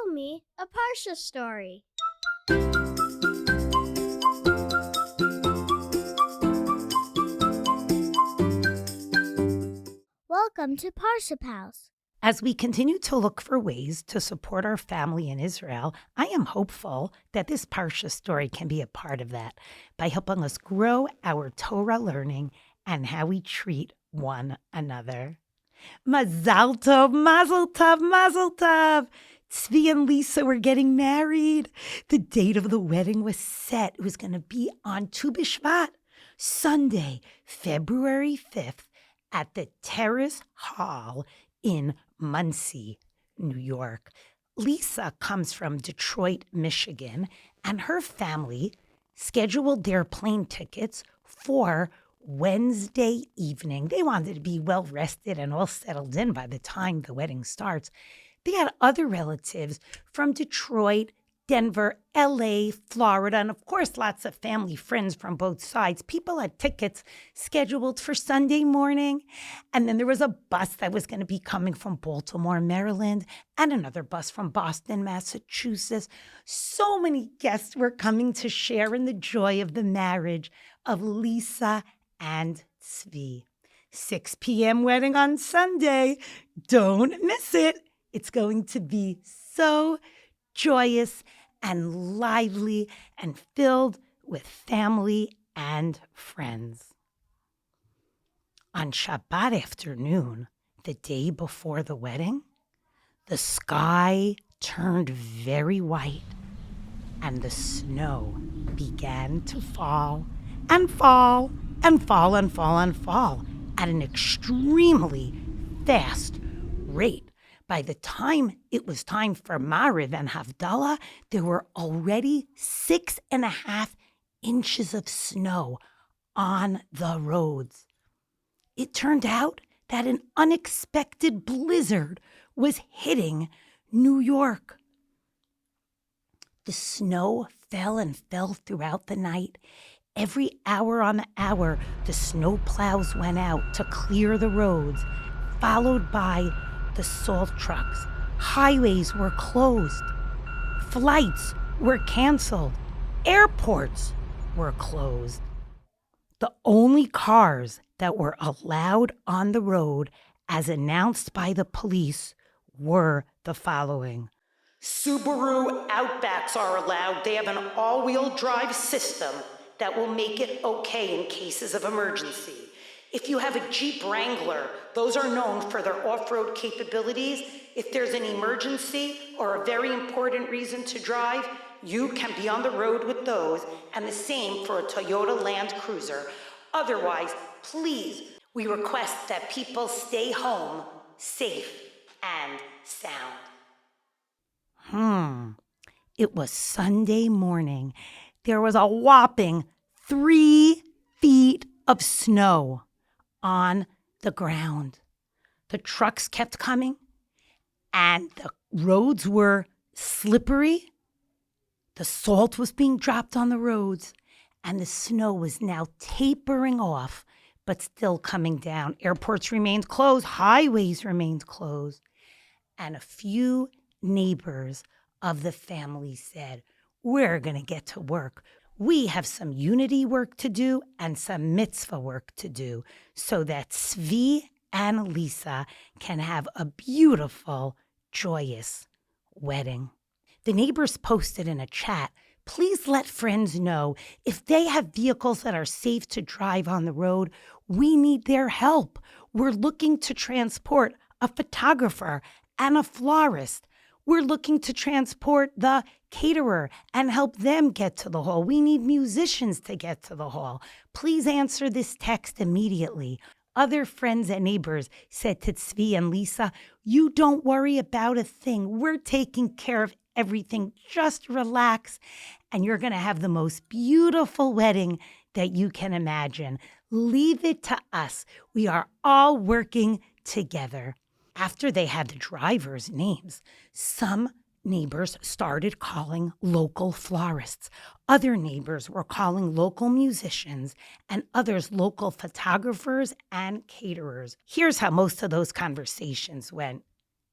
me a Parsha story. Welcome to Parsha House. As we continue to look for ways to support our family in Israel, I am hopeful that this Parsha story can be a part of that by helping us grow our Torah learning and how we treat one another. Mazal tov, mazel tov, mazel tov! Svie and Lisa were getting married. The date of the wedding was set. It was going to be on Tu B'Shvat, Sunday, February 5th, at the Terrace Hall in Muncie, New York. Lisa comes from Detroit, Michigan, and her family scheduled their plane tickets for Wednesday evening. They wanted to be well rested and all settled in by the time the wedding starts. They had other relatives from Detroit, Denver, LA, Florida, and of course, lots of family friends from both sides. People had tickets scheduled for Sunday morning. And then there was a bus that was going to be coming from Baltimore, Maryland, and another bus from Boston, Massachusetts. So many guests were coming to share in the joy of the marriage of Lisa and Svie. 6 p.m. wedding on Sunday. Don't miss it. It's going to be so joyous and lively and filled with family and friends. On Shabbat afternoon, the day before the wedding, the sky turned very white and the snow began to fall and fall and fall and fall and fall at an extremely fast rate. By the time it was time for Mariv and Havdalah, there were already 6.5 inches of snow on the roads. It turned out that an unexpected blizzard was hitting New York. The snow fell and fell throughout the night. Every hour on the hour, the snow plows went out to clear the roads, followed by the salt trucks. Highways were closed. Flights were canceled. Airports were closed. The only cars that were allowed on the road, as announced by the police, were the following. Subaru Outbacks are allowed. They have an all-wheel drive system that will make it okay in cases of emergency. If you have a Jeep Wrangler, those are known for their off-road capabilities. If there's an emergency or a very important reason to drive, you can be on the road with those, and the same for a Toyota Land Cruiser. Otherwise, please, we request that people stay home safe and sound. It was Sunday morning. There was a whopping 3 feet of snow on the ground. The trucks kept coming, and the roads were slippery. The salt was being dropped on the roads, and the snow was now tapering off, but still coming down. Airports remained closed. Highways remained closed. And a few neighbors of the family said, "We're going to get to work. We have some unity work to do and some mitzvah work to do so that Svie and Lisa can have a beautiful, joyous wedding." The neighbors posted in a chat, "Please let friends know if they have vehicles that are safe to drive on the road. We need their help. We're looking to transport a photographer and a florist. We're looking to transport the caterer and help them get to the hall. We need musicians to get to the hall. Please answer this text immediately." Other friends and neighbors said to Svie and Lisa, "You don't worry about a thing. We're taking care of everything. Just relax, and you're going to have the most beautiful wedding that you can imagine. Leave it to us. We are all working together." After they had the drivers' names, some neighbors started calling local florists. Other neighbors were calling local musicians, and others local photographers and caterers. Here's how most of those conversations went.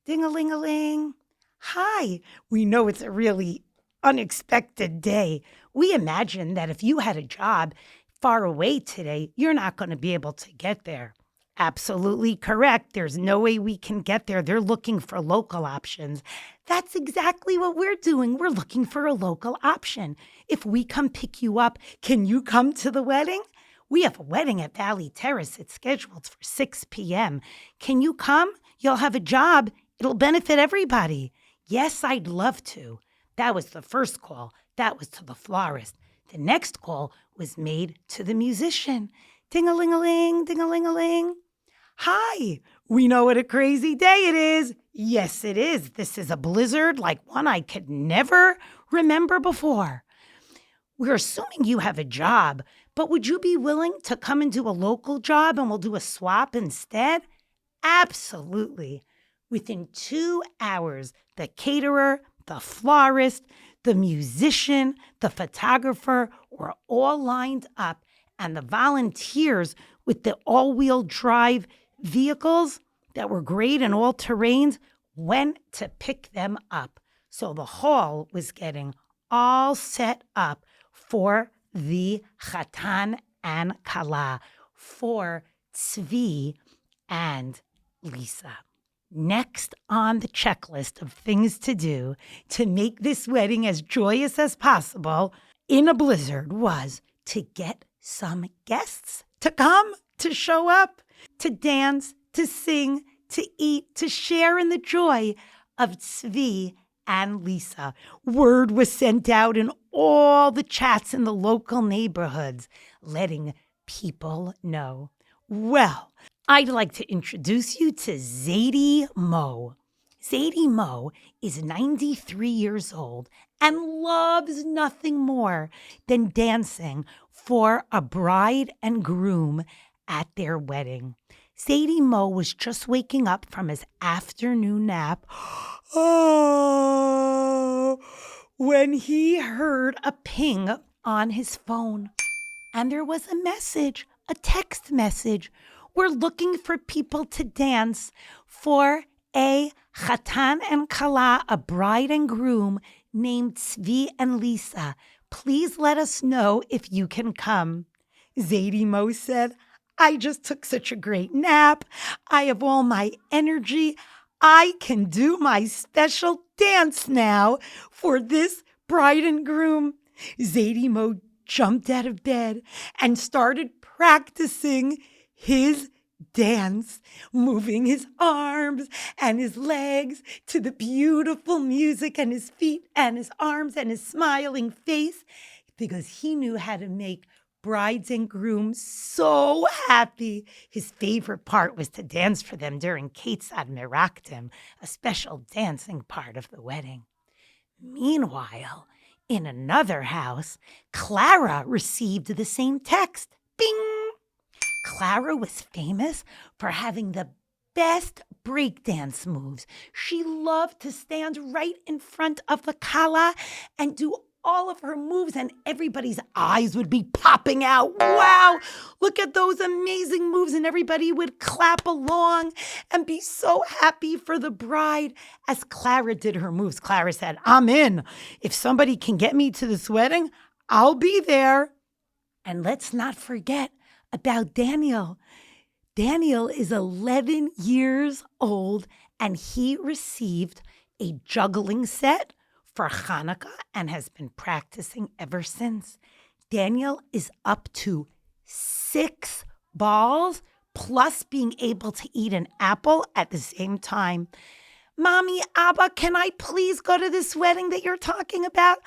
Ding-a-ling-a-ling. Hi, we know it's a really unexpected day. We imagine that if you had a job far away today, you're not going to be able to get there. Absolutely correct. There's no way we can get there. They're looking for local options. That's exactly what we're doing. We're looking for a local option. If we come pick you up, can you come to the wedding? We have a wedding at Valley Terrace. It's scheduled for 6 p.m. Can you come? You'll have a job. It'll benefit everybody. Yes, I'd love to. That was the first call. That was to the florist. The next call was made to the musician. Ding-a-ling-a-ling, ding-a-ling-a-ling. Hi, we know what a crazy day it is. Yes, it is. This is a blizzard like one I could never remember before. We're assuming you have a job, but would you be willing to come and do a local job and we'll do a swap instead? Absolutely. Within 2 hours, the caterer, the florist, the musician, the photographer were all lined up, and the volunteers with the all-wheel drive vehicles that were great in all terrains went to pick them up. So the hall was getting all set up for the Chatan and Kala, for Svie and Lisa. Next on the checklist of things to do to make this wedding as joyous as possible in a blizzard was to get some guests to come, to show up, to dance, to sing, to eat, to share in the joy of Svie and Lisa. Word was sent out in all the chats in the local neighborhoods, letting people know. Well, I'd like to introduce you to Zadie Moe. Zadie Moe is 93 years old and loves nothing more than dancing for a bride and groom at their wedding. Zadie Moe was just waking up from his afternoon nap when he heard a ping on his phone. And there was a message, a text message. We're looking for people to dance for a Chatan and Kala, a bride and groom named Svie and Lisa. Please let us know if you can come. Zadie Moe said, I just took such a great nap. I have all my energy. I can do my special dance now for this bride and groom. Zadie Moe jumped out of bed and started practicing his dance, moving his arms and his legs to the beautiful music and his feet and his arms and his smiling face, because he knew how to make brides and grooms so happy. His favorite part was to dance for them during Ketzad Meraktim, a special dancing part of the wedding. Meanwhile, in another house, Clara received the same text. Bing! Clara was famous for having the best breakdance moves. She loved to stand right in front of the Kala and do all of her moves, and everybody's eyes would be popping out. Wow, look at those amazing moves, and everybody would clap along and be so happy for the bride as Clara did her moves. Clara said, I'm in. If somebody can get me to this wedding, I'll be there. And let's not forget about Daniel. Daniel is 11 years old, and he received a juggling set for Hanukkah and has been practicing ever since. Daniel is up to 6 balls, plus being able to eat an apple at the same time. Mommy, Abba, can I please go to this wedding that you're talking about?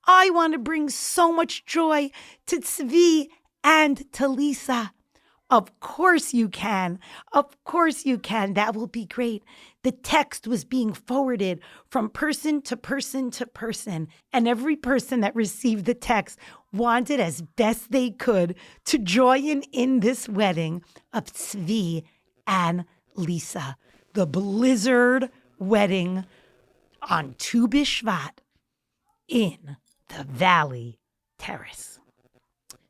I want to bring so much joy to Svie and to Lisa. Of course you can. Of course you can. That will be great. The text was being forwarded from person to person to person, and every person that received the text wanted as best they could to join in this wedding of Svie and Lisa, the blizzard wedding on Tu B'Shvat in the Valley Terrace.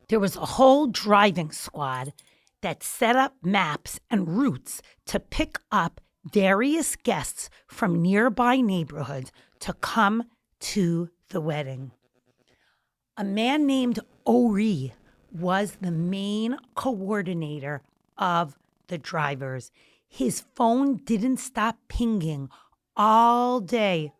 There was a whole driving squad that set up maps and routes to pick up various guests from nearby neighborhoods to come to the wedding. A man named Ori was the main coordinator of the drivers. His phone didn't stop pinging all day.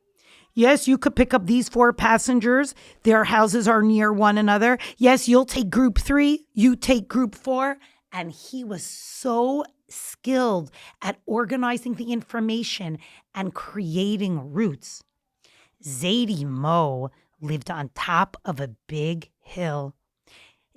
Yes, you could pick up these 4 passengers. Their houses are near one another. Yes, you'll take group 3. You take group 4. And he was so skilled at organizing the information and creating routes. Zadie Mo lived on top of a big hill.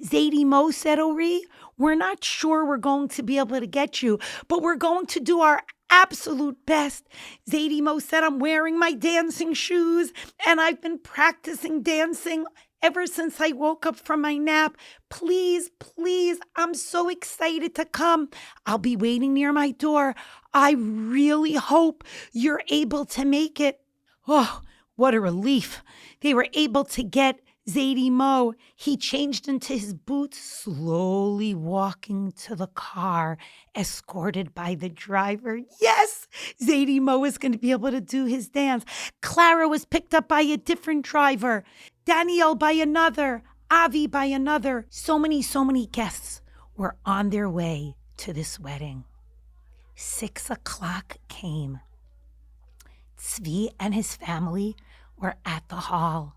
Zadie Mo said, Ori, we're not sure we're going to be able to get you, but we're going to do our absolute best. Zadie Mo said, I'm wearing my dancing shoes and I've been practicing dancing ever since I woke up from my nap. Please, please, I'm so excited to come. I'll be waiting near my door. I really hope you're able to make it. Oh, what a relief. They were able to get Zadie Mo. He changed into his boots, slowly walking to the car, escorted by the driver. Yes, Zadie Mo is going to be able to do his dance. Clara was picked up by a different driver. Danielle by another. Avi by another. So many guests were on their way to this wedding. 6 o'clock came. Svie and his family were at the hall.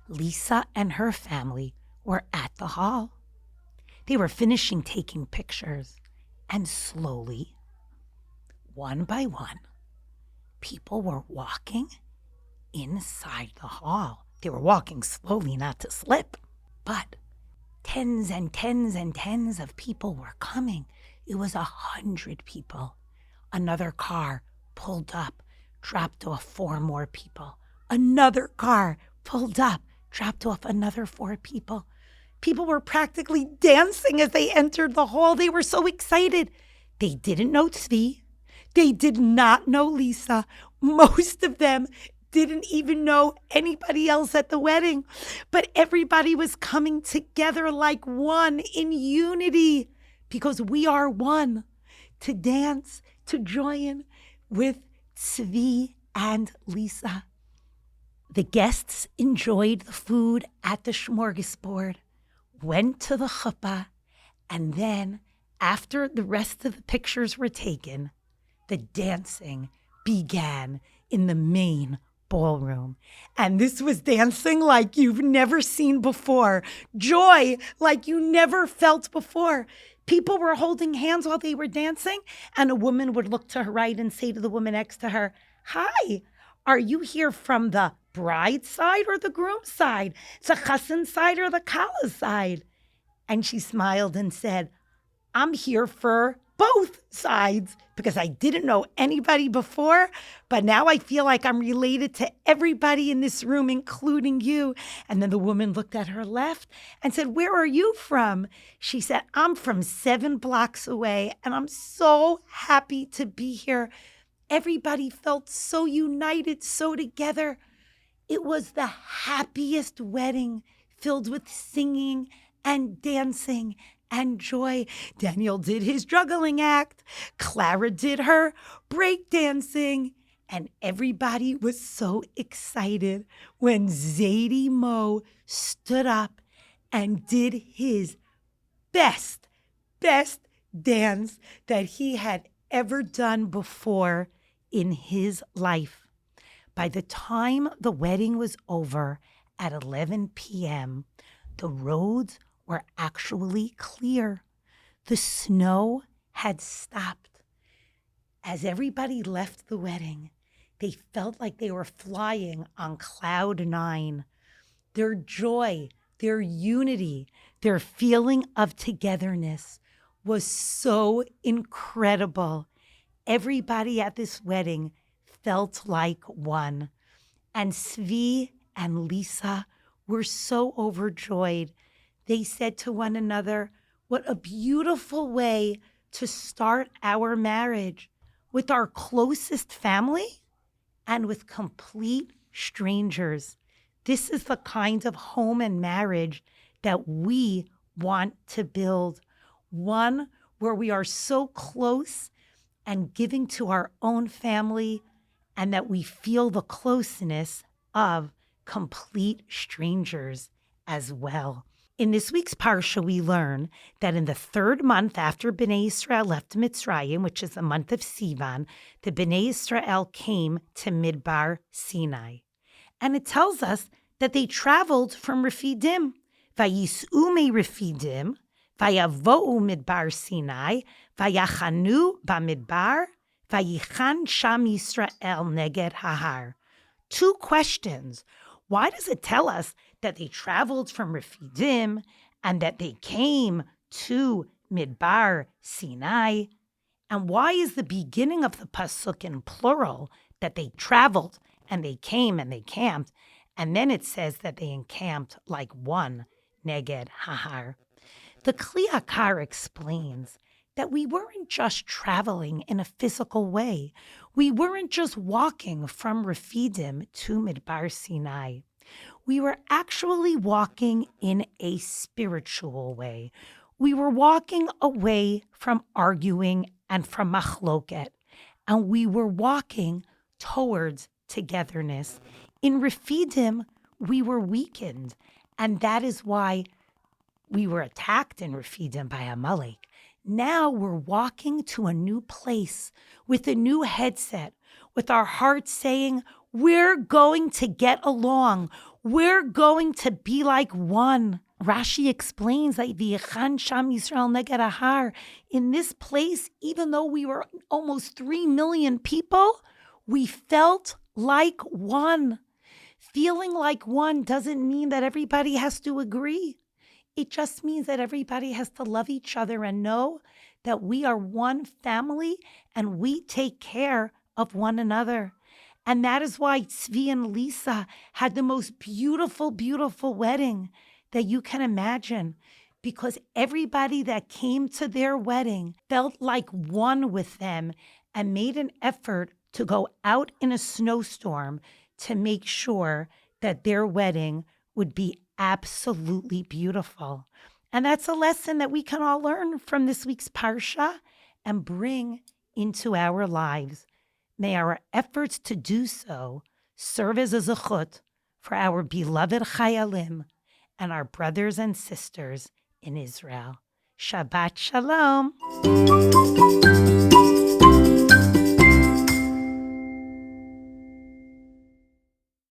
Lisa and her family were at the hall. They were finishing taking pictures, and slowly, one by one, people were walking inside the hall. They were walking slowly not to slip, but tens and tens and tens of people were coming. It was 100 people. Another car pulled up, dropped off 4 more people. Another car pulled up, dropped off another 4 people. People were practically dancing as they entered the hall. They were so excited. They didn't know Svie. They did not know Lisa. Most of them didn't even know anybody else at the wedding. But everybody was coming together like one in unity because we are one to dance, to join with Svie and Lisa. The guests enjoyed the food at the smorgasbord, went to the chuppah, and then, after the rest of the pictures were taken, the dancing began in the main ballroom. And this was dancing like you've never seen before, joy like you never felt before. People were holding hands while they were dancing, and a woman would look to her right and say to the woman next to her, "Hi, are you here from the bride's side or the groom's side? The chassan side or the kala side?" And she smiled and said, "I'm here for both sides because I didn't know anybody before, but now I feel like I'm related to everybody in this room, including you." And then the woman looked at her left and said, "Where are you from?" She said, "I'm from 7 blocks away, and I'm so happy to be here." Everybody felt so united, so together. It was the happiest wedding, filled with singing and dancing and joy. Daniel did his juggling act. Clara did her break dancing. And everybody was so excited when Zadie Mo stood up and did his best dance that he had ever done before in his life. By the time the wedding was over at 11 p.m., the roads were actually clear. The snow had stopped. As everybody left the wedding, they felt like they were flying on cloud 9. Their joy, their unity, their feeling of togetherness was so incredible. Everybody at this wedding felt like one. And Svie and Lisa were so overjoyed. They said to one another, "What a beautiful way to start our marriage, with our closest family and with complete strangers. This is the kind of home and marriage that we want to build, one where we are so close and giving to our own family, and that we feel the closeness of complete strangers as well. In this week's Parsha, we learn that in the third month after Bnei Israel left Mitzrayim, which is the month of Sivan, the Bnei Israel came to Midbar Sinai. And it tells us that they traveled from Refidim. Vayis'u me Refidim, vayavo'u Midbar Sinai, vayachanu bamidbar, vayichan sham Yisrael neged hahar. Two questions. Why does it tell us that they traveled from Refidim and that they came to Midbar Sinai? And why is the beginning of the pasuk in plural, that they traveled and they came and they camped, and then it says that they encamped like one, neged hahar? The Kli Yakar explains that we weren't just traveling in a physical way. We weren't just walking from Refidim to Midbar Sinai. We were actually walking in a spiritual way. We were walking away from arguing and from machloket, and we were walking towards togetherness. In Refidim, we were weakened, and that is why we were attacked in Refidim by Amalek. Now we're walking to a new place with a new headset, with our hearts saying, we're going to get along. We're going to be like one. Rashi explains that V'yichan sham Yisrael neged hahar. In this place, even though we were almost 3 million people, we felt like one. Feeling like one doesn't mean that everybody has to agree. It just means that everybody has to love each other and know that we are one family and we take care of one another. And that is why Svie and Lisa had the most beautiful, beautiful wedding that you can imagine, because everybody that came to their wedding felt like one with them and made an effort to go out in a snowstorm to make sure that their wedding would be absolutely beautiful. And that's a lesson that we can all learn from this week's Parsha and bring into our lives. May our efforts to do so serve as a zechut for our beloved Chayalim and our brothers and sisters in Israel. Shabbat Shalom.